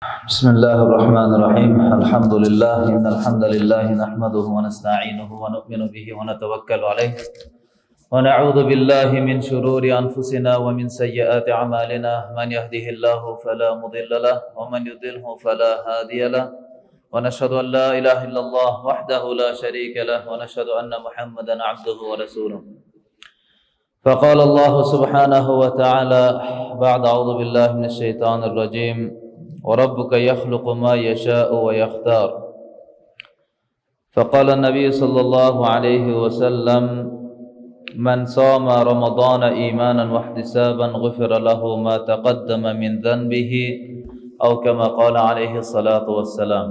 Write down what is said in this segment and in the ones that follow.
بسم الله الرحمن الرحيم الحمد لله إن الحمد لله نحمده ونستعينه ونؤمن به ونتوكل عليه ونعوذ بالله من شرور أنفسنا ومن سيئات أعمالنا من يهده الله فلا مضل له ومن يضلله فلا هادي له ونشهد أن لا إله إلا الله وحده لا شريك له ونشهد أن محمدا عبده ورسوله فقال الله سبحانه وتعالى بعد أعوذ بالله من الشيطان الرجيم وربك يخلق ما يشاء ويختار فقال النبي صلى الله عليه وسلم من صام رمضان إيمانا واحتسابا غفر له ما تقدم من ذنبه أو كما قال عليه الصلاة والسلام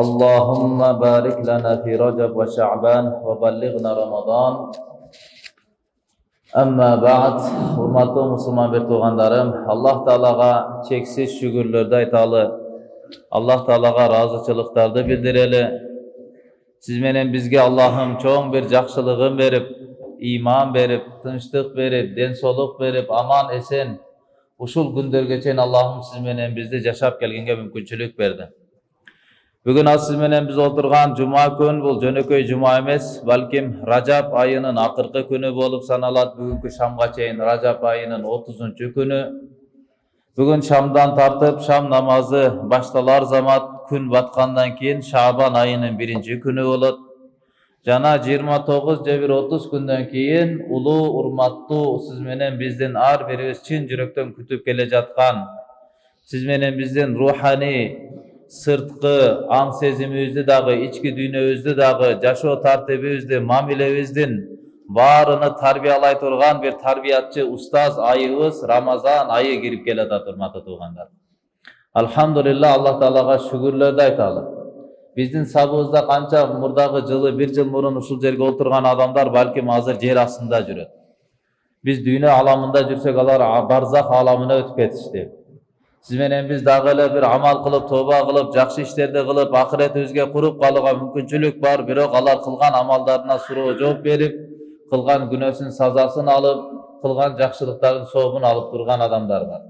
اللهم بارك لنا في رجب وشعبان وبلغنا رمضان Amma ba'd, hurmatlı Müslüman bir tuğanlarım, Allah Teala'ga çeksiz şükürlerde aytalı, Allah Teala'ga razıçılıklarda bildireli. Siz menen bizge Allah'ım çoğun bir jakşılığın verip, iman verip, tınçlık verip, densoluk verip, aman esen, uşul gündergeçen Allah'ım siz menen bizde yaşap gelgenge mümkünçülük verdi. Bugün siz menen biz oturgan Cuma gün bul jönököy Cuma emes, balkim Rajab ayının akırkı günü bolup sanalat. Bugünkü Şamga çeyin Rajab ayının 30-cü günü. Bugün Şamdan tartıp Şam namazı baştalar zamat gün batkandan keyin Şaban ayının 1-ci günü bolat. Jana 29 je 30 günden keyin ulu urmattуу siz menen bizdin ar biribиз çin jürökten kütüp kele jatkan, siz menen bizdin ruhani sırtkı, an sezimimizde dağı, içki dünyamızda dağı, jaşoo tartibimizde, mamilemizdin barını tarbiyalay turgan bir tarbiyatçı ustaz ayыбыз Ramazan ayı girip keledi turmata tuğanlar. Alhamdulillah Allah Teala'ga şükürlerde aytalı. Bizdin sabığızda kança murdağı жылы 1 yıl murun uşul jerge oturgan adamlar balkim hazır jer astında jüröt. Biz dünya alamında jürsek alar barzak alamına ötüp ketişti. Siz menen biz dagı bir amal kılıp, toba kılıp, jakşı işlerde kılıp, ahiret özge kurup kalıga mümkünçülük var. Birok alar kılgan amallarına suroo жооп berip, kılgan günösün sazasını alıp, kılgan jakşılıkların soobunu alıp durgan adamlar var.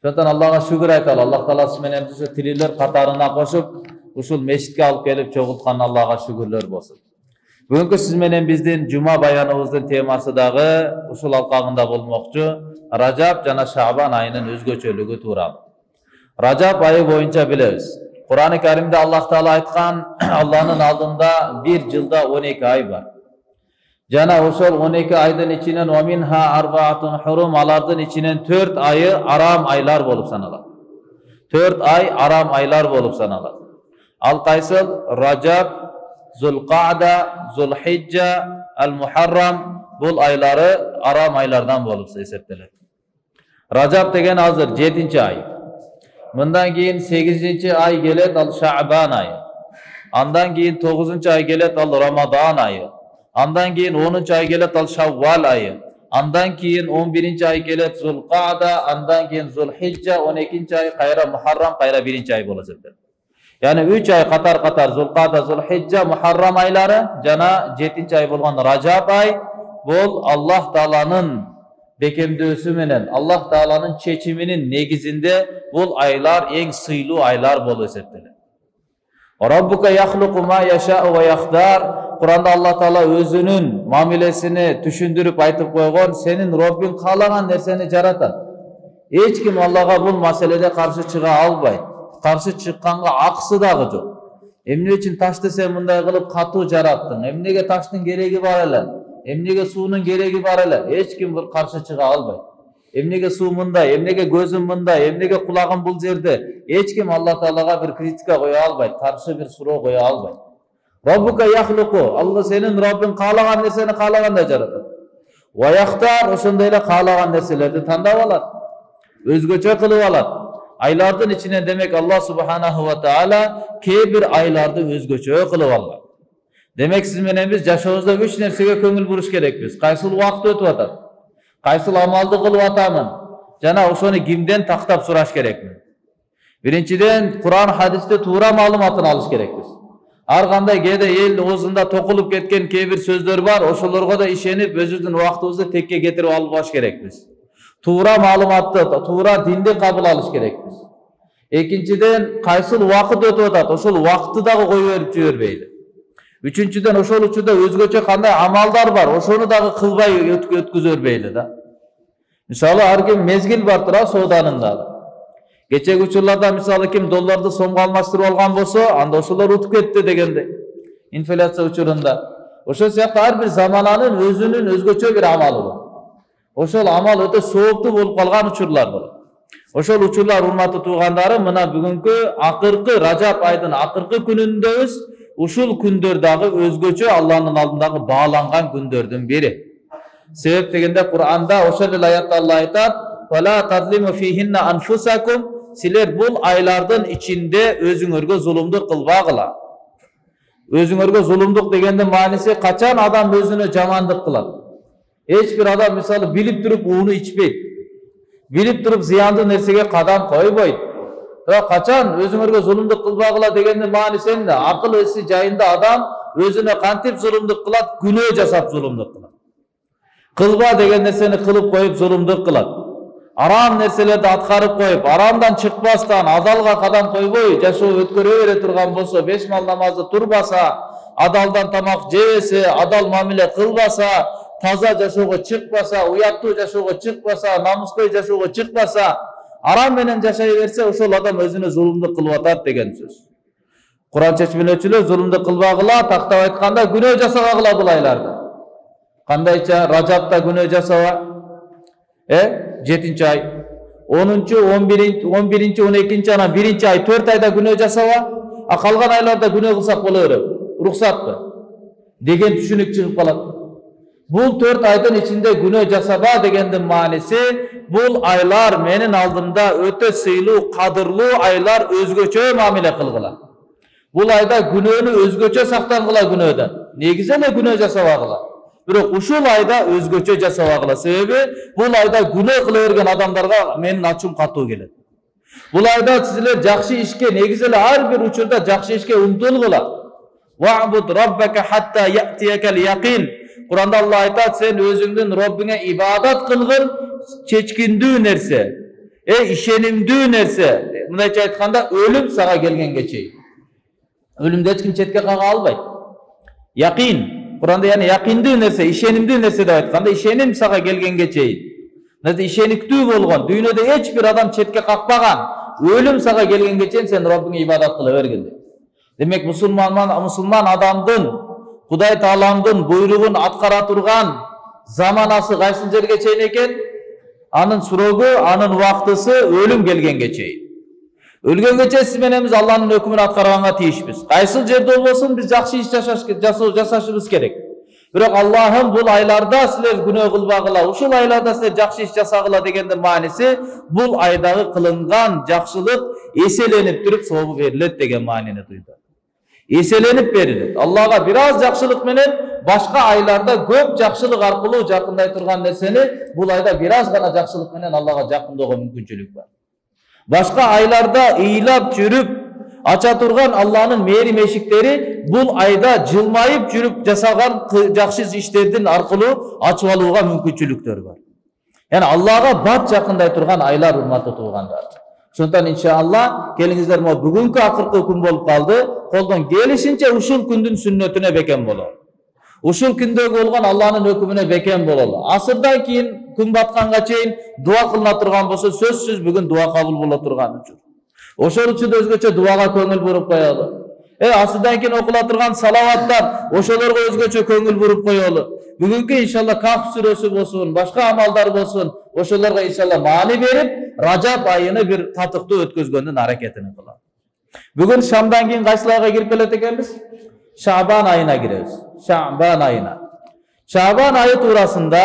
Şondan Allah'a şükür aytalı. Allah Taala siz menen bizi tiriler katarına koşup, uşul meşitke alıp gelip çoğultkan Allah'a şükürler bolsun. Bugünkü siz menen bizdin Cuma bayanımızdın teması dağı uşul alkağında bolmokçu. Rajab jana Şaban ayının özgöçölügü tuuralı. Rajab ayı boyunca biliriz. Kur'an-ı Kerim'de Allah Teala aytkan Allah'ın aldığında bir yılda 12 ay var. Jana oşol 12 aydan içinen o minha arbaatun hurum alardan içinen 4 ayı aram aylar bolup sanalar. 4 ay aram aylar bolup sanalar. Al kaysıl Rajab, Zulqa'da, Zulhicce, El-Muharram bu ayları aram aylardan bolup esepteler. Rajab degen hazır 7-ci ay. Mından keyin 8-ci ay gelet al Şaban ayı. Andan keyin 9-cu ay gelet al Ramazan ayı. Andan keyin 10-cu ay gelet al Şavval ayı. Andan keyin 11-ci ay gelet Zulqa'da, andan keyin Zulhicce, 12-ci ay kayra Muharram, kayra 1-ci ay bolasıdır. Yani 3 ay katar Zulqa'da, Zulhicce, Muharram ayları, jana 7-ci ay bolgan Rajab ay, bol Allah Teala'nın bekemdösü menen, Allah Teala'nın çeçiminin negizinde bol aylar en sıylı aylar bol eseptiler. Rabbuka yakhluqu ma yasha'u ve yakhtar. Kur'an'da Allah Teala özünün mamilesini düşündürüp aytıp koygon, senin Rabbin kalagan nerseni jaratan. Hiç kim Allah'a bu meselede karşı çığa albay. Karşı çıkkanga aksı dağı jok. Emne için taşты sen mınday kılıp katı jarattın. Emnege taştın gereği var ele. Emnege suunun gereği var ele. Hiç kim bir karşı çığa albay. Emnege su mınday, emnege gözüm mınday, emnege kulağım bul jerde. Hiç kim Allah Teala'ga bir kritika koya albay. Karşı bir suroo koya albay. Rabbuka yakhluqu. Allah senin Rabbin kalagan nerseni kalaganda jaratan. Ve yakhtar oşondayla kalagan nerselerdi tandap alat. Özgöçe kılıp alat. Aylardan içine demek Allah Subhanahu ve Teala bir aylarda özgöçe kılıp algan. Demek siz menen biz jaşoobuzda 3 nersege köngül buruş kerekmiz. Kaysıl wagt ötüp atat. Kaysıl amalды kılıp atamın. Jana oşonu kimden taktap suraş kerekmi? Birinciden Kur'an hadiste tuura malumatını alış kerekmiz. Ar kanday kede el oğuzunda tokulup ketken bir sözler var. Oşolorga da işenip özürdün wagtыбызды tekke getirip alıp baş kerekmiz. Tuğra malumatты, tuğra dinde kabul alış gerekmiz. Экинчиден кайсыл убакыт өтүп атат, ошол убакытты дагы коюп берип жибербейли. Үчүнчүдөн ошол учурда өзгөчө кандай амалдар бар, ошону дагы кылбай өткүзө бербейли да. Мисалы ар ким мезгил бар тура сооданын дагы. Кечеги учурларда мисалы ким долларды сомго алмаштырып алган болсо, анда ошолор утуп кетти дегенде. Инфляция учурунда. Ошол сыяктуу ар бир замананын өзүнүн өзгөчө бир амалы бар. Ошол амал өтө сооптуу болуп калган учурлар болот. Ошол учурлар урматтуу туугандарым, мына бүгүнкү акыркы Ражап айдын акыркы күнүндөбүз. Ушул күндөр дагы өзгөчө Алланын алдындагы бааланган күндөрдүн бири. Себеп дегенде Кур'анда ошол эле аятта Алла айтат: "Вала тадлиму фихинна анфусакум", силер бул айлардын ичинде өзүңөргө зулумдук кылбагыла. Өзүңөргө зулумдук дегендин мааниси качан адам өзүнө жамандык кылат. Эч бир адам мисалы билип туруп ууну ичпейт. Билип туруп зыяндуу нерсеге кадам койбойт. Качан өзүңөргө зулумдук кылбагыла дегендин мааниси эмне? Акыл эси жайында адам өзүнө кантип зулумдук кылат? Күнөө жасап зулумдук кылат. Кылба деген нерсени кылып коюп зулумдук кылат. Арам нерселерди аткарып коюп, арамдан чыкпастан, адалга кадам койбой жашоо өткөрө бере турган болсо, 5 мал намазды турбаса, адалдан тамак жебесе, адал мамиле кылбаса, таза жашоого чыкпаса, уяттуу жашоого чыкпаса, намыской жашоого чыкпаса, арам менен жашай берсе, ошол адам өзүнө зулумдук кылып атат деген сөз. Куран чечмелөөчүлөр зулумдук кылбагыла, тактап айтканда күнөө жасабагыла бул айларда. Кандайча Ражапта күнөө жасаба? 7-чи ай, 10-чу, 11-чи, 12-чи, анан 1-чи ай 4 айда күнөө жасаба? А калган айларда күнөө кылсак боло береби? Уруксатпы? Деген түшүнүк чыгып калат. Бул 4 айдын ичинде күнөө жасаба дегендин мааниси, бул айлар менин алдымда өтө сыйлуу, кадырлуу айлар, өзгөчө мамиле кылгыла. Бул айда күнөөнү өзгөчө сактангыла күнөөдөн. Негизи эле күнөө жасабагыла. Бирок ушул айда өзгөчө жасабагыла. Себеби бул айда күнөө кыла берген адамдарга менин ачуум катуу келет. Бул айда силер жакшы ишке, негизи эле ар бир учурда жакшы ишке умтулгула. Вa'буд раббака хатта я'тиякал яқин. Куранда Алла айтат, сен өзүңдүн Роббиңе ибадат кылгын, чечкиндүү нерсе, ишенимдүү нерсе. Мындайча айтканда, өлүм сага келгенге чейин. Өлүмдү эч ким четке кага албайт. Яқин, Куранда яны яқиндүү нерсе, ишенимдүү нерсе деп айтканда, ишеним сага келгенге чейин. Ишениктүү болгон, дүйнөдө эч бир адам четке какпаган, өлүм сага келгенге чейин сен Роббиңе ибадат кыла бергин. Демек мусулман адамдын Кудай Тааламдын буйругун аткара турган заманасы кайсы жерге чейин экен? Анын сурогу, анын убактысы өлүм келгенге чейин. Өлгөнгө чейин сиз менен биз Алланын өкүмүн аткарганга тийишпиз. Кайсы жерде болбосун биз жакшы иш жасашыбыз керек. Бирок Аллахым бул айларда силер күнөө кылбагыла, ушул айларда силер жакшы иш жасагыла дегендин мааниси, бул айдагы кылынган жакшылык эселенип туруп сообу берилет деген маанини туйду. Эселенип берилет. Аллага бир аз жакшылык менен башка айларда көп жакшылык аркылуу жакындай турган нерсени бул айда бир аз гана жакшылык менен Аллага жакындоого мүмкүнчүлүк бар. Башка айларда ыйлап жүрүп ача турган Алланын мээрим эшиктери бул айда жылмайып жүрүп жасаган жакшы иштердин аркылуу ачып алууга мүмкүнчүлүктөр бар. Яны Аллага бат жакындай турган айлар, урматтуу туугандар. Ошондон иншалла келиңиздер, мо бүгүнкү акыркы күн болуп калды. Колдон келишинче ушул күндүн сүннөтүнө бекем бололу. Ушул күндөгү болгон Алланын өкүмүнө бекем бололу. Асырдан кийин күн батканга чейин дуа кылына турган болсо, сөзсүз бүгүн дуа кабыл боло турган үчүн. Ошол үчүн өзгөчө дуага көңүл буруп коелу. Асырдан кийин окула турган салаваттар, ошолорго өзгөчө көңүл буруп коелу. Бүгүнкү иншалла Кахф сүрөсү болсун, башка амалдар болсун, ошолорго иншалла маани берип, Ражап айыны бир татыктуу өткөзгөндүн аракетин кылалы. Бүгүн шамдан кийин кайсы айга кирип келет экенбиз? Шабан айына киребиз. Шабан айына. Шабан айы туурасында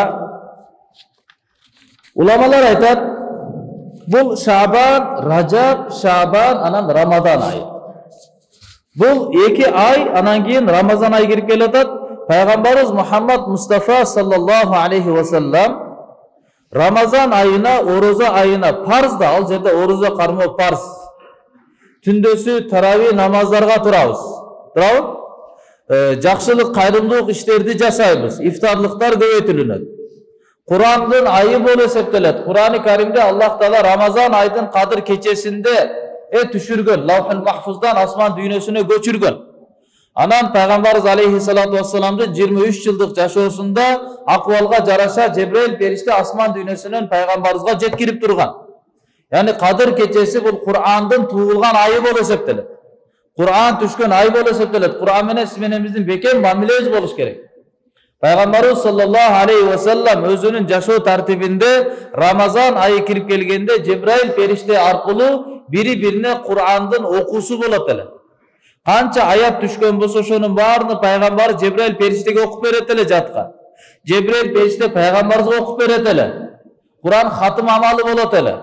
уламалар айтат, бул Шабан, Ражап, Шабан, анан Рамадан айы. Бул эки ай, анан кийин Рамазан айы кирип келет. Пайгамбарыбыз Мухаммад Мустафа саллаллаху алейхи ва саллам Рамазан айына, ороза айына парз да, ал жерде ороза кармоо парз. Түндөсү тарави намаздарга турабыз. Жакшылык, кайрымдуулук иштерди жасайбыз. Ифтарлыктар көбөйтүлүнөт. Курандын айы болуп эсептелет. Курани Каримде Аллах Таала Рамазан айдын кадыр кечесинде түшүргөн, Лавхул Махфуздан асман дүйнөсүнө көчүргөн. Анан Пайгамбарыбыз алейхиссалату вассаламдын 23 жылдык жашоосунда акыбалга жараша Жебраил периште асман дүйнөсүнөн Пайгамбарыбызга жеткирип турган. Yani Kadir keçesi bu Kur'an'dan tuğulgan ayı bol esepteler. Kur'an düşkün ayı bol esepteler. Kur'an mene simenemizin beken mamilemiz boluş gerek. Peygamberimiz sallallahu aleyhi ve sellem özünün yaşo tartibinde Ramazan ayı kirip gelgende Cebrail perişte arkalı biri birine Kur'an'dan okusu bolateler. Kança ayat düşkün bolsa şonun barını Peygamber Cebrail periştege okup bereteler jatkan. Cebrail perişte Peygamberimize okup bereteler. Kur'an hatım amalı bolateler.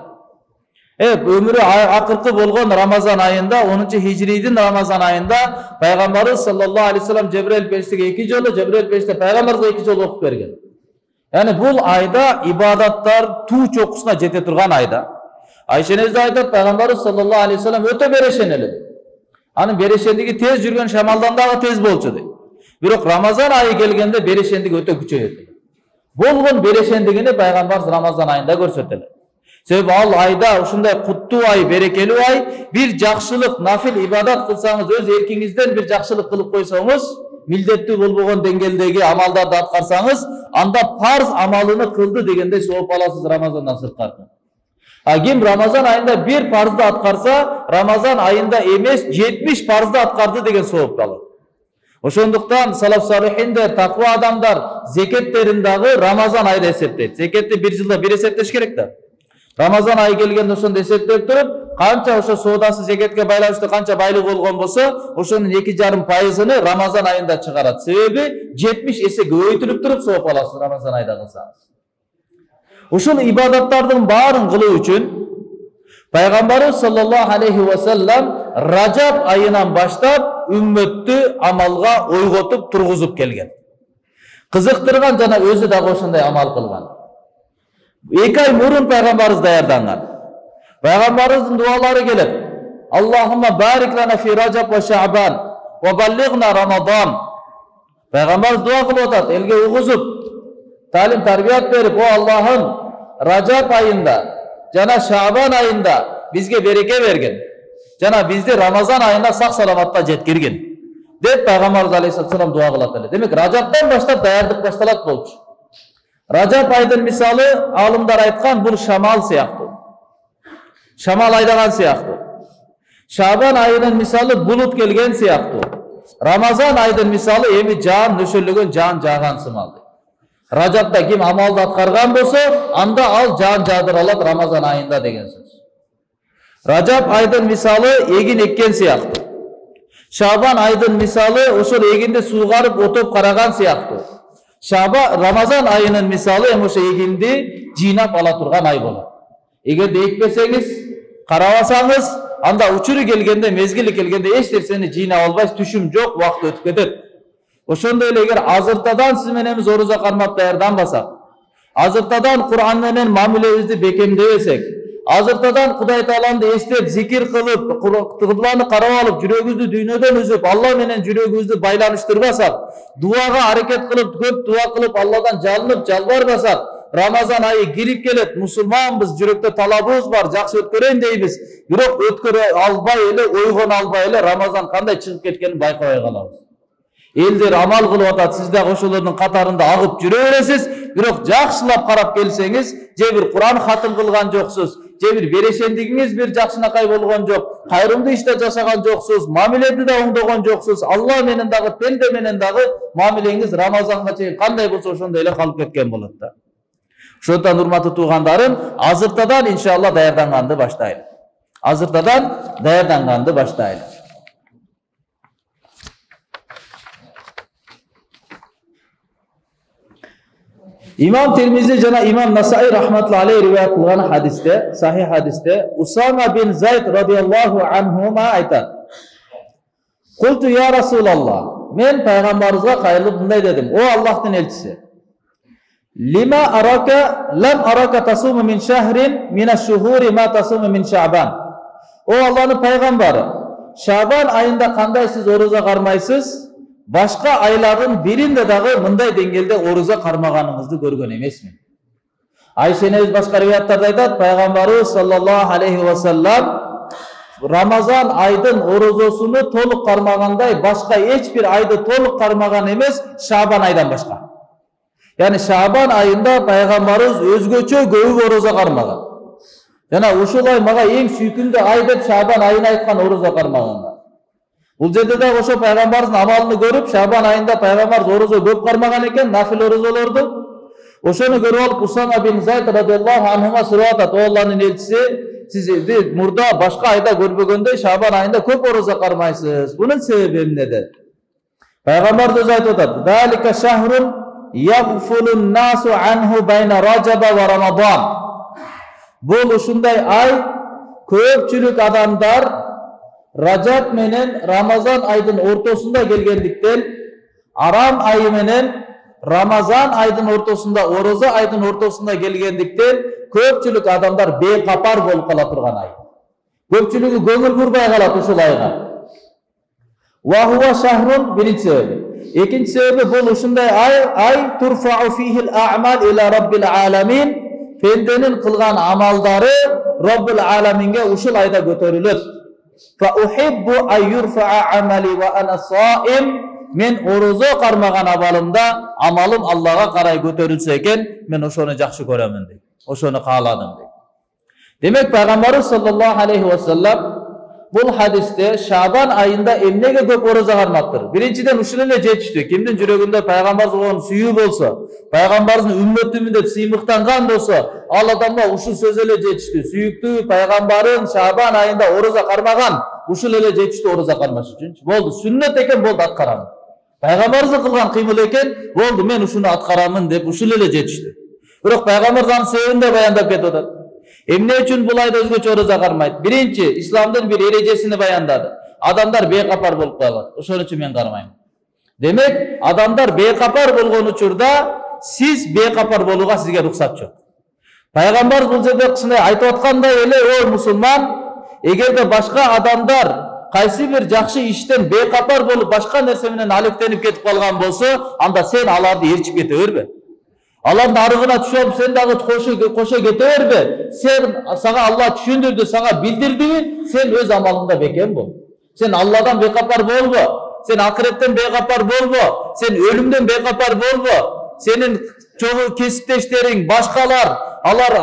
Evet, ömrü akırkı bolgon Ramazan ayında, 10. Hicri'din Ramazan ayında Peygamberimiz sallallahu aleyhi ve sellem Cebrail periştege 2 jolu, Cebrail perişte Peygamberimize 2 jolu okup bergen. Yani bu ayda ibadatlar tuğ çokusuna jete turgan ayda. Ayşenez de aytat Peygamberimiz sallallahu aleyhi ve sellem öte bereşeneli. Hani bereşendigi tez jürgen şamaldan dağı tez bolçu dey. Birok Ramazan ayı gelgende bereşendik öte küçöydü. Bolgon bereşendigini Peygamberimiz Ramazan ayında görsettiler. Sebebi al ayda uşunday kuttu ay, berekeli ay bir jakşılık, nafil ibadat kılsanız, öz erkingizden bir jakşılık kılıp koysanız, mildetli bolbogon dengeldegi amaldарды atkarsanız, anda farz amalını kıldı degende soğup alasız Ramazandan sırtkartın. Kim Ramazan ayında bir farzda atkarsa, Ramazan ayında emes 70 farzda atkardı degen soğup kalır. Oşonduktan salaf salihinde takva adamlar zeketlerindagi Ramazan ayda esepteydi. Zeketni bir yılda bir esepteş gerek de. Ramazan ayı gelgende oşondu esептеп turup, kança oşo soodası zeketke байланыштуу kança baylık bolgon bolsa, oşonun 2,5%'ını Ramazan ayında çıkarat. Sebebi 70 есе көбөйтүлүп turup soğup alasız Ramazan ayda kılsanız. Oşul ibadatlardan barın kılığı üçün Peygamberimiz sallallahu aleyhi ve sellem Racab ayından başlap ümmetni amalga oygotup turguzup kelgen. Kızıktırgan jana özü da oşonday amal kılgan. 2 ay murun Peygamberimiz dayardangan. Peygamberimizin duaları gelip Allahümme barik lana fi Racab ve Şaban ve ballighna Ramazan. Peygamberimiz dua kılıp otat, elge uğuzup talim tarbiyat berip o Allah'ın Racab ayında jana Şaban ayında bizge bereke bergen. Jana bizde Ramazan ayında sak salamatta jetkirgen. Dep Peygamberimiz aleyhisselam dua kılat. Demek Racab'dan başlap dayardık baştalat bolçu. Racab ayının misalı alımlar aytkan bu şamal siyahtı. Şamal aydagan siyahtı. Şaban ayının misalı bulut gelgen siyahtı. Ramazan ayının misalı emi can nöşöllügün can jağan sımaldı. Racab'da kim amalda atkargan bolsa, anda al can jağdır alat Ramazan ayında degen söz. Racab ayının misalı egin ekken siyahtı. Şaban ayının misalı oşol eginde suğarıp otop karagan siyahtı. Ramazan ayının misalı emoşa egindi jinap ala turgan ay bolar. Eger de ekpeseniz, karabasanız, anda uçuru gelgende, mezgili gelgende eç derseni jina albays, tüşüm jok, vakt ötüp keter. Oşonda ele eger azırtadan siz menemiz oruza karmap dayardan basak, azırtadan Kur'an menen mamilebizdi bekemdebesek, azırtadan Kuday Taalandı estep, zikir kılıp, kıblany karap alıp, jürөгүбүздү dünyödөн üzüp, Allah menen jürөгүбүzdү baylanıştırbasak, duaga hareket kılıp, köp dua kılıp, Allah'dan jalınıp, jalbarbasak, Ramazan ayı girip gelet, musulmanbız, jürökte talabыбыз бар, jakşı ötkөрөйүн deybiz. Бирок ötkөрө албай эле, ойгон албай эле Ramazan kanday чыгып кеткенин байкабай калабыз. Elder amal kılıp atat, siz de oşolardın katarında ağıp jüre beresiz, bирок jakşılap karap gelseniz, je bir Kur'an hatım kılgan joksuz, je bir bereşendiginiz bir jakşınakay bolgon jok, kayrımdı işte jasagan joksuz, mamiledi de oңдогон joksuz, Allah menen dagı, pende menen dagı mamilеңiz Ramazanга чейин kандай bolsa oşonday ele kalıp ketken bolat da. Şondan urmatı tuğandarım, azırtadan inşallah dayardangandı başlayın. Azırtadan dayardangandı başlayın. İmam Tirmizi jana İmam Nasai rahmetullahi aleyhi rivayet kılgan hadiste, sahih hadiste Usama bin Zayd radıyallahu anhuma aytat. Kultu ya Resulallah, men Peygamberimizge kayılıp bunday dedim. O Allah'ın elçisi. Lima araka lam araka tasumu min şehrin min ash-shuhuri ma tasumu min Şaban. O Allah'ın peygamberi. Şaban ayında kanday siz oruza karmaysız? Başka ayların birinde dağı mınday dengelde oruza karmaganыңızды görgön emesmin. Ayşe enemiz başka rivayatlarda aytat, Peygamberimiz sallallahu aleyhi ve sellem Ramazan ayдын orozosunu толук кармагандай башка эч бир айды толук кармаган эмес, Шабан айдан башка. Yani Şaban ayında Peygamberimiz özgöçө көп ороза кармаган. Жана ушул ай мага эң сүйкүндүү ай деп Шабан айын айткан ороза кармаганга. Бул жерде да ошо Peygamberimizin амалын көрүп, Шабан айында Peygamberimiz ороза көп кармаган экен, нафил орозолорду. Ошону көрүп алып Усама бин Зайд радиаллаху анхуга сурап атат: "О Алланын элчиси, сиз мурда башка айда көрбөгөндөй Шабан айында көп ороза кармайсыз. Бунун себеби эмнеде?" Peygamberimiz өзү айтып атат: "Далика шахрун ягфулун насу анху байна Раджаба ва Рамадан." Бул ушундай ай, көпчүлүк адамдар Рajab менен Рамазан айдын ортосунда келгендиктен, Арам айы менен Рамазан айдын ортосунда, ороза айдын ортосунда келгендиктен, көпчүлүк адамдар бейкапар болуп кала турган ай. Көпчүлүгү көңүл бурбай калат ушул айга. Ва хува шахрун, биринчи себеби. Экинчи себеби бул ушундай ай турфау фихил а'мал ила раббил аламин. Пенденин кылган амалдары Раббул аламинге ушул айда көтөрүлөт. Fa uhibbu an yurfa'a amali wa ana sa'im. Men orozо кармаган амалым Аллага карай көтөрүлсө экен, мен ошону жакшы көрөмүн дейт. Ошону кааладым дейт. Демек Пайгамбарыбыз саллаллаху алейхи ва саллам бул хадисте Шабан айында эмнеге көп ороза кармаптыр? Биринчиден ушул эле жетиштүү. Кимдин жүрөгүндө Пайгамбарыбыз болгон сүйүү болсо, Пайгамбарыбыздын үммөтүмүн деп сыймыктанган болсо, ал адамга ушул сөз эле жетиштүү. Сүйүктүү Пайгамбарын Шабан айында ороза кармаган, ушул эле жетиштүү ороза кармаш үчүнчү. Болду, сүннөт экен, болду, аткарамын. Пайгамбарыбыз кылган кыймыл экен, болду, мен ушуну аткарамын деп ушул эле жетиштүү. Бирок Пайгамбарыбыз анын себебин да баяндап кетип атат. Эмне үчүн бул айда өзгөчө ороза кармайт? Биринчи, исламдын бир эрежесин баяндады. Адамдар бейкапар болуп калат. Ошон үчүн мен кармайм. Демек, адамдар бейкапар болгон учурда сиз бейкапар болууга сизге рухсат жок. Пайгамбар бул жерде ушундай айтып аткандай эле, о мусулман, эгерде башка адамдар кайсы бир жакшы иштен бейкапар болуп башка нерсе менен алектенип кетип калган болсо, анда сен аларды ээрчип кете бербе. Алардын арыгына түшүп, сен дагы кошо кете бербе. Сен сага Алла түшүндүрдү, сага билдирдиби, сен өз амалыңда бекем бол. Сен Алладан бейкапар болбо. Сен акыреттен бейкапар болбо. Сен өлүмдөн бейкапар болбо. Сенин чогуу кесиптештериң, башкалар, алар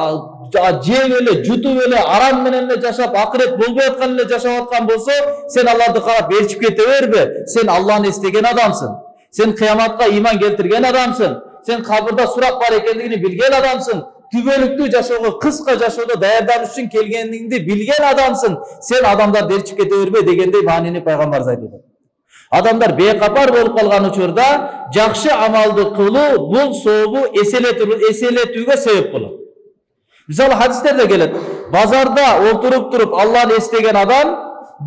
жеп эле, жутуп эле, арам менен эле жашап, акырет болбой аткан эле жашап аткан болсо, сен аларды карап ээрчип кете бербе. Сен Алланы эстеген адамсың. Сен кыяматка ыйман келтирген адамсың. Sen kabırda surap var ekenligini bilgen adamsın. Tübölüktü жашоого, kıska жашоодо даярданыш үчүн келгениңди билген адамсың. Sen adamдар дерчип кете бербе дегендей маанини Пайгамбарыбыз айтып атат. Адамдар бейкапар болуп калган учурда жакшы амалды кылуу бул сообу эселетүүгө себеп болот. Мисалы хадистерде келет. Базарда отуруп туруп Алланы эстеген адам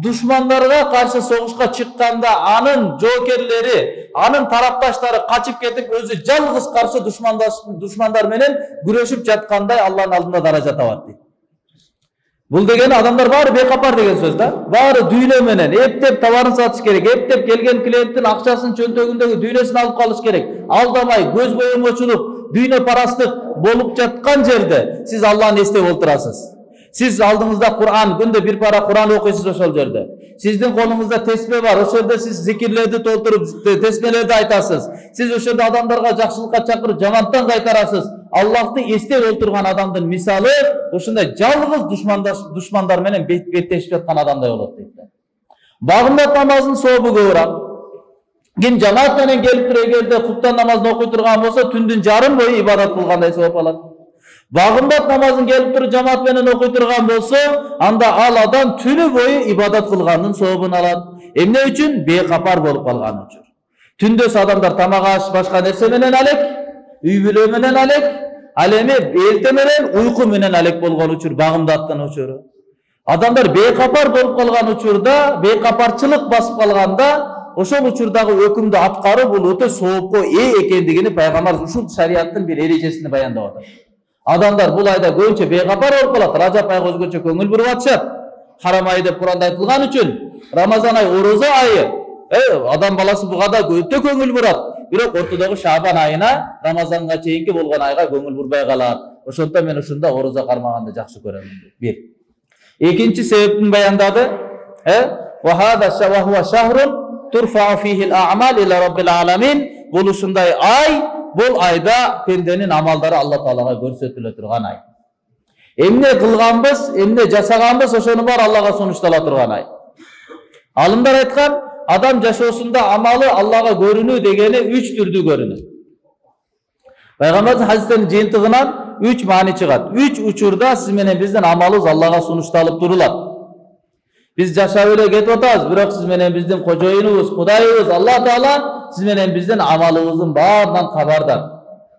душмандарга каршы согушка чыкканда анын жоокерлери, анын тарапташтары качып кетип, өзү жалгыз каршы душмандар менен күрөшүп жаткандай Алланын алдында даража табат дейт. Бул деген адамдар баары бейкапар деген сөз да. Баары дүйнө менен эптеп товарын сатыш керек, эптеп келген клиенттин акчасын чөнтөгүндөгү дүйнөсүн алып калыш керек. Алдамай, көз боомочулук, дүйнө парастык болуп жаткан жерде сиз Алланы эстеп отурасыз. Siz aldığınızda Kur'an, günde bir para Kur'an okuyorsunuz o yerde. Sizin kolunuzda tesbih var, o yerde siz zikirleri doldurup tesbihleri de aytasınız. Siz o yerde adamlarga жақсылыкка çakırıp cemaattan kaytarasınız. Allah'ı estek oturgan adamın misali, o yerde жалгыз düşmanlar menen betleşip yatkan adamday olur deydi. Bağımdat namazın soğubu köbürak. Kim cemaat menen gelip turganda kuttan namazını okuy turgan bolsa, tündün jarım boyu ibadat kılgандай sevap alат. Bağımdat namazın gelip turup cemaat menen okuy turgan bolsa, anda al adam tünü boyu ibadat kılgandın soğubunu alat. Emne üçün? Beyqapar bolup kalgan üçün. Tündös adamlar tamak aş, başka nerse menen alek, üy bülö menen alek, alemi elte menen uyku menen alek bolgan üçün, bağımdattan uçuru. Adamlar beyqapar bolup kalgan uçurda, beyqaparçılık basıp kalganda, ошол учурдагы өкүмдү аткаруу бул өтө соопко ээ экендигини Пайгамбар ушул шариаттын бир эрежесинде баяндап атат. Адамдар бул айда көбүнчө бейкапар болуп калат. Ражап айга өзгөчө көңүл буруп атышат. Харам ай деп Куранда айтылган үчүн, Рамазан ай орозо айы. Адам баласы буга да өтө көңүл бурат. Бирок ортодогу Шабан айына, Рамазанга чейинки болгон айга көңүл бурбай калат. Ошондо мен ушунда орозо кармаганды жакшы көрөм. Бир. Экинчи себептин баяндады. Ve huve şehrun turfa'u fihi'l a'mal ila rabbil alamin. Bul uşunday ay, bul ayda pendenin amaldары Allah Taalaga көрсөтүлө турган ay. Эмне кылганбыз, эмне жасаганбыз, ошону бар Аллага сунуштала турган ay. Алымдар айткан, адам жашоосунда амалы Аллага көрүнүү дегени 3 түрдүү көрүнөт. Пайгамбардын хадистеринин жыйынтыгынан 3 маани чыгат. 3 учурда сиз менен биздин амалыбыз Аллага сунушталып турулат. Biz жашап эле кетип атабыз, бирок сиз менен биздин кожоюнубуз, Кудайыбыз Аллах Таала сиз менен биздин амалыбыздын баарынан кабардар.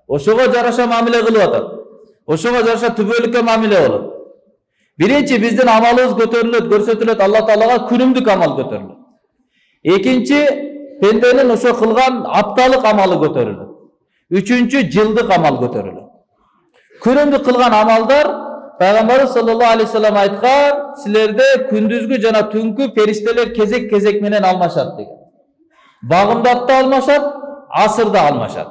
Ошого жараша мамиле кылып атат. Ошого жараша түбөлүккө мамиле болот. Биринчи биздин амалыбыз көтөрүлөт, көрсөтүлөт, Аллах Таалага күнүмдүк амал көтөрүлөт. Экинчи пенденин ошо кылган апталык амалы көтөрүлөт. Үчүнчү жылдык амал көтөрүлөт. Күнүмдүк кылган амалдар Пайгамбарыбыз саллаллаху алейхи вассалам айткан, силерде күндүзгү жана түнкү периштелер кезек-кезек менен алмашат деген. Багымдатта алмашат, асырда алмашат.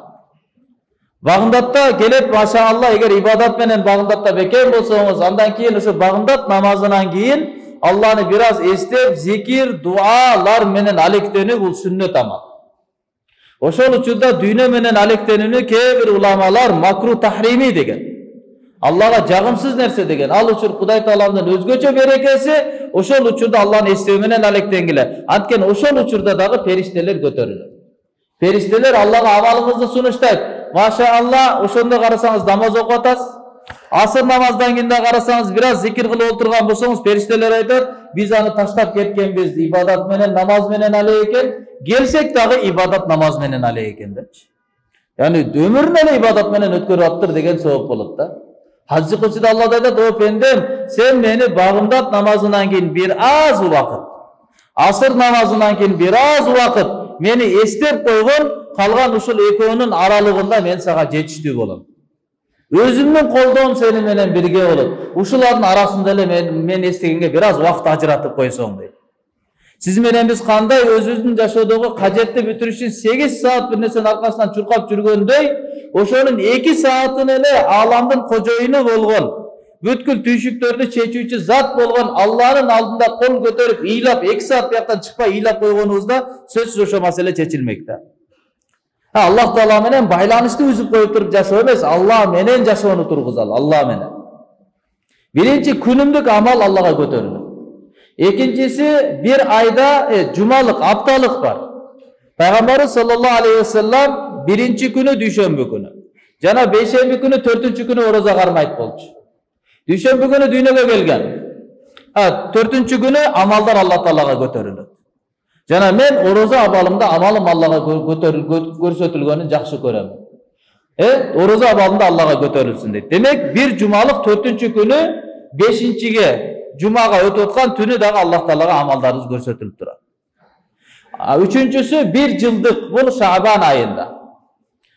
Багымдатта келет, машаалла, эгер ибадат менен багымдатта бекем болсоңуз, андан кийин ошо багымдат намазынан кийин Алланы бир аз эстеп, зикир, дуалар менен алектенүү бул сүннөт амал. Ошол учурда дүйнө менен алектенүүнү кээ бир уламалар макру тахрими деген. Аллага жагымсыз нерсе деген. Ал үчүн Кудай Тааланын өзгөчө берекеси ошол учурда Алланы эстөө менен алектенгиле. Анткени ошол учурда дагы периштелер көтөрүлөт. Периштелер Аллага амалыңызды сунуштайт. Машаалла, ошондо карасаңыз намаз окуп атасыз. Асыр намаздан кийин да карасаңыз бир аз зикир кылып отурган болсоңуз, периштелер айтат, биз аны таштап кеткенбиз, ибадат менен, намаз менен але экен, келсек дагы ибадат намаз менен але экен депчи. Яни өмүрүн эле ибадат менен өткөрүп аптыр деген жооп болот да. Хадис кудсиде Аллах айтат, о пендем, сен мени багымдат намазынан кийин бир аз убакыт, асыр намазынан кийин бир аз убакыт мени эстеп койгон, калган ушул экөөнүн аралыгында мен сага жетиштүү болом. Өзүмдүн колдоом сени менен бирге болот. Ушулардын арасында эле мен эстегенге бир аз убакыт ажыратып койсоң дейт. Сиз менен биз кандай өзүбүздүн жашоодогу кажетти бүтүрүш үчүн 8 саат бир нерсенин аркасынан чуркап жүргөндөй, ошонун 2 саатын эле ааламдын кожоюну болгон, бүткүл түйшүктөрдү чечүүчү зат болгон Алланын алдында кол көтөрүп, ыйлап 2 саат бияктан чыкпай ыйлап койгонубузда сөзсүз ошо маселе чечилмек да. Аллах Таала менен байланышты үзүп коюп туруп жашоо эмес, Аллах менен жашоону тургузалы, Аллах менен. Биринчи күнүмдүк амал Аллага көтөрүлөт. Экинчиси бир айда жумалык, апталык бар. Пайгамбарыбыз саллаллаху алейхи вассалам биринчи күнү дүйшөмбү күнү, жана бейшемби күнү 4-чү күнү ороза кармайт болчу. Дүйшөмбү күнү дүйнөгө келген. 4-чү күнү амалдар Аллах Таалага көтөрүлөт. Жана мен ороза абалымда амалым Аллага көрсөтүлгөнүн жакшы көрөм. Ороза абалымда Аллага көтөрүлсүн дейт. Демек, бир жумалык 4-чү күнү 5-чиге жумага өтүп аткан түнү дагы Аллах Таалага амалдарыбыз көрсөтүлүп турат. Үчүнчүсү бир жылдык, бул Шаабан айында.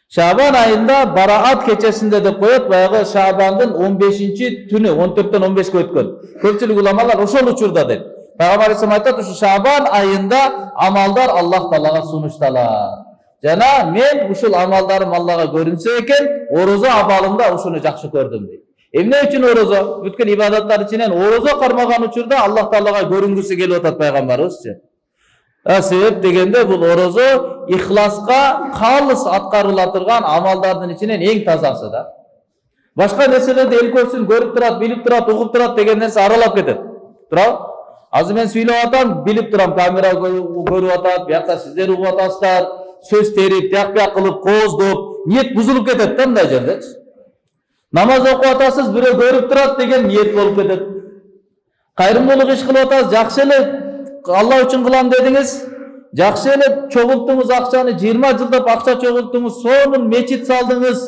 Шаабан айында Бараат кечесинде деп коет, баягы Шаабандын 15-чи түнү, 14-төн 15-ке өткөн. Көпчүлүк уламалар ошол учурда дейт. Пайгамбар айтат, ушу Шаабан айында амалдар Аллах Таалага сунушталат. Жана мен ушул амалдарым Аллага көрүнсө экен, орозо абалымда ушуну жакшы көрдүм дейт. Эмне үчүн орозо? Бүткүл ибадаттар ичинен орозо кармаган учурда Аллах Таалага көрүнгүсү келип атат пайгамбарыбызчы. Себеп дегенде бул орозо ихласка калыс аткарыла турган амалдардын ичинен эң тазасы да. Башка нерселерди эл көрсүн, көрүп турат, билип турат, угуп турат деген нерсе аралап кетет. Туурабы? Азыр мен сүйлөп атам, билип турам, камера көрүп атат, биякта сиздер угуп атасыздар, сөз терип, тияк кылып, кооздоп, ниет бузулуп кетет да мындай жердечи. Намаз окуп атасыз, бирөө көрүп турат деген ниет болуп кетет. Кайрымдуулук иш кылып атасыз, жакшы эле Алла үчүн кылам дедиңиз, жакшы эле чогулттуңуз акчаны, 20 жылдап акча чогулттуңуз, сонун мечит салдыңыз,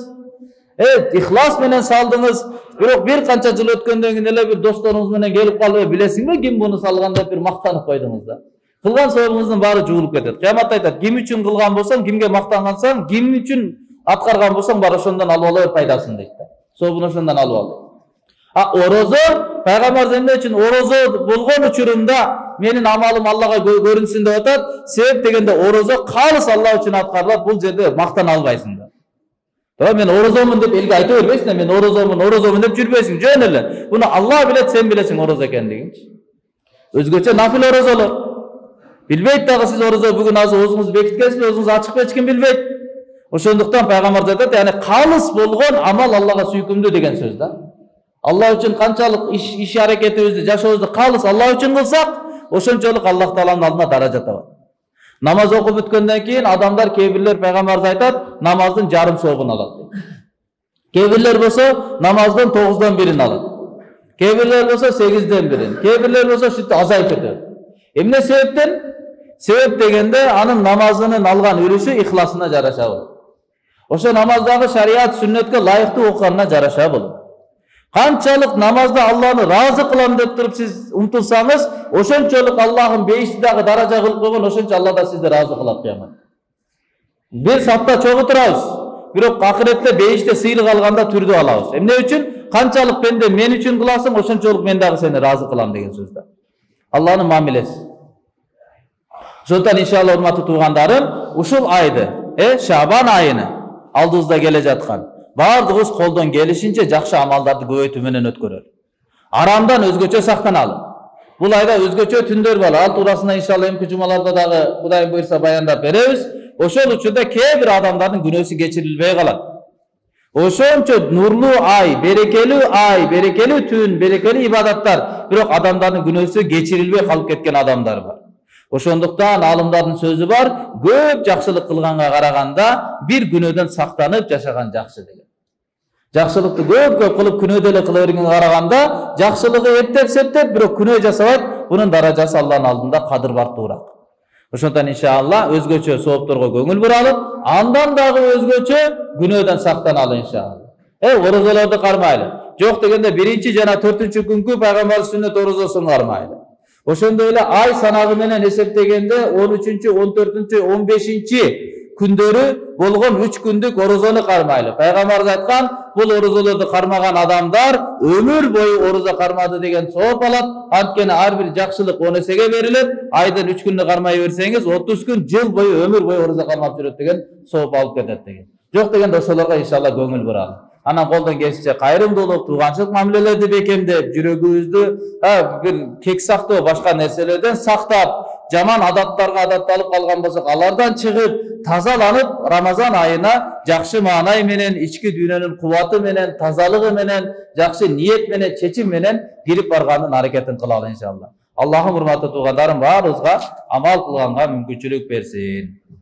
ихлас менен салдыңыз, бирок бир канча жыл өткөндөн кийин эле бир досторуңуз менен келип калып, билесиңби ким буну салган деп бир мактанып койдуңуз да. Кылган сообуңуздун баары жуулуп кетет. Кыяматта айтат, ким үчүн кылган болсоң, кимге мактангансаң, ким үчүн аткарган болсоң, бар ошондон алып ала бер пайдасын дейт да. Сообун ошондон алып ал. Орозо, пайгамбар эмне үчүн орозо болгон учурумда менин амалым Аллага көрүнсүн деп атат. Себеп дегенде орозо калыс Алла үчүн аткарылат, бул жерде мактана албайсың да. Мен орозомун деп элге айта бербейсиң, мен орозомун деп жүрбөйсүң, жөн эле. Буну Алла билет, сен билесиң орозо экендигинчи. Өзгөчө нафил орозолор. Билбейт дагы сиз орозо бүгүн азыр оозуңузду бекиткенсизби, оозуңуз ачыкпы, эч ким билбейт. Ошондуктан пайгамбар айтат, яны калыс болгон амал Аллага сүйкүмдүү деген сөз да. Алла үчүн канчалык иш аракетибизди, жашообузду калыс Алла үчүн кылсак, ошончолук Аллах Тааланын алдында даража табат. Намаз окуп бүткөндөн кийин адамдар кейбирлер пайгамбарыбыз айтат, намаздын жарым сообун алат. Кейбирлер болсо намаздын 9дон 1-ин алат. Кейбирлер болсо 8ден 1-ин. Кейбирлер болсо шүттү азайып кетет. Эмне себептен? Себеп дегенде анын намазынын алган үлүшү ихласына жараша болот. Ошо намаздагы шариат сүннөткө лайыктуу окуганына жараша болот. Канчалык намазда Алланы разы кылам деп туруп сиз умтулсаңыз, ошончолук Аллахын бейиштидагы даража кылып койгон, ошончо Алла да сизди разы кылат кыямат. Бир сапта чогуу турабыз, бирок акыретте бейиште сыйлык алганда түрдү алабыз. Эмне үчүн? Канчалык бенде мен үчүн кыласың, ошончолук мен дагы сени разы кылам деген сөз да. Алланын мамилеси. Ошондуктан иншалла урматтуу туугандарым, ушул айды, Шабан айыны алдыбызда келе жаткан бардыгыбыз колдон келишинче жакшы амалдарды көбөйтүү менен өткөрөлү. Арамдан өзгөчө сактаналы. Бул айда өзгөчө түндөр бар. Ал туурасында иншалла эмки жумаларда дагы Кудай буйрса баяндап беребиз. Ошол учурда кээ бир адамдардын күнөөсү кечирилбей калат. Ошончо нурлуу ай, берекелүү түн, берекелүү ибадаттар, бирок адамдардын күнөөсү кечирилбей калып кеткен адамдар бар. Ошондуктан алымдардын сөзү бар, көп жакшылык кылганга караганда бир күнөөдөн сактанып жашаган жакшы деген. Жакшылыкты көп кылып күнөөдө эле кыла бергенге караганда жакшылыгы эптеп, бирок күнөө жасабайт, бунун даражасы Алланын алдында кадыр бартуураак. Ошондон иншалла өзгөчө соопторго көңүл буралып, андан дагы өзгөчө күнөөдөн сактаналы иншалла. Орозолорду кармайлы. Жок дегенде 1 жана 4 күнгү пайгамбар сүннөт орозосун кармайлы. Ошондой эле ай санагы менен эсептегенде 13, 14, 15 күндөрү болгон 3 күндүк орозону кармайлы. Пайгамбарыбыз айткан, бул орозолорду кармаган адамдар өмүр бою орозо кармады деген сооп алат. Анткени ар бир жакшылык 10 эсеге берилет. Айдын 3 күндү кармай берсеңиз, 30 күн жыл бою өмүр бою орозо кармап жүрөт деген сооп алып кетет деген. Жок дегенде ошолорго иншалла көңүл буралы. Анан колдон келишинче кайрымдуулук, тууганчылык мамилелерди бекемдеп, жүрөгүбүздү бир кек сактоо, башка нерселерден сактап, жаман адаттарга адатталып калган болсок, алардан чыгып, тазаланып, Рамазан айына жакшы маанай менен, ички дүйнөнүн кубаты менен, тазалыгы менен, жакшы ниет менен, чечим менен кирип барганын аракетин кылалы иншалла. Аллахым урматтуу туугандарым, баарыбызга амал кылганга мүмкүнчүлүк берсин.